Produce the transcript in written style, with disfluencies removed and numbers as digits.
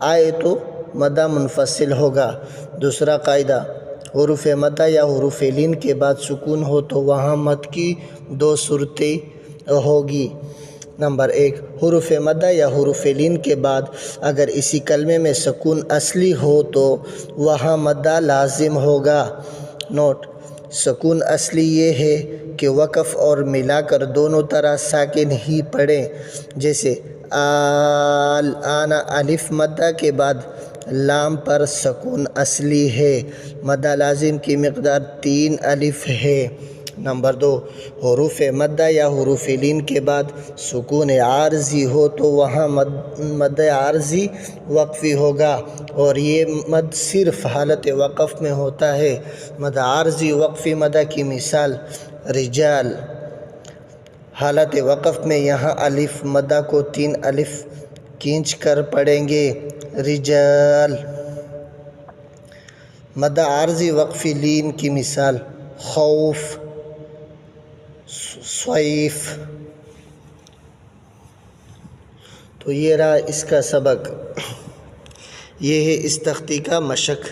آئے تو مدہ منفصل ہوگا۔ دوسرا قاعدہ، حروف مدہ یا حروف لین کے بعد سکون ہو تو وہاں مد کی دو صورتیں ہوگی۔ نمبر 1، حروف مدہ یا حروف لین کے بعد اگر اسی کلمے میں سکون اصلی ہو تو وہاں مدہ لازم ہوگا۔ نوٹ: سکون اصلی یہ ہے کہ وقف اور ملا کر دونوں طرح ساکن ہی پڑھیں، جیسے الآن الف مدہ کے بعد لام پر سکون اصلی ہے، مدہ لازم کی مقدار 3 الف ہے۔ نمبر 2، حروف مدہ یا حروف لین کے بعد سکون عارضی ہو تو وہاں مد عارضی وقفی ہوگا، اور یہ مد صرف حالت وقف میں ہوتا ہے۔ مد عارضی وقفی مدہ کی مثال رجال۔ حالت وقف میں یہاں الف مدہ کو 3 الف کھینچ کر پڑھیں گے، رجال۔ مد عارضی وقفی لین کی مثال خوف، صیف۔ تو یہ رہا اس کا سبق، یہ ہے اس تختی کا مشق۔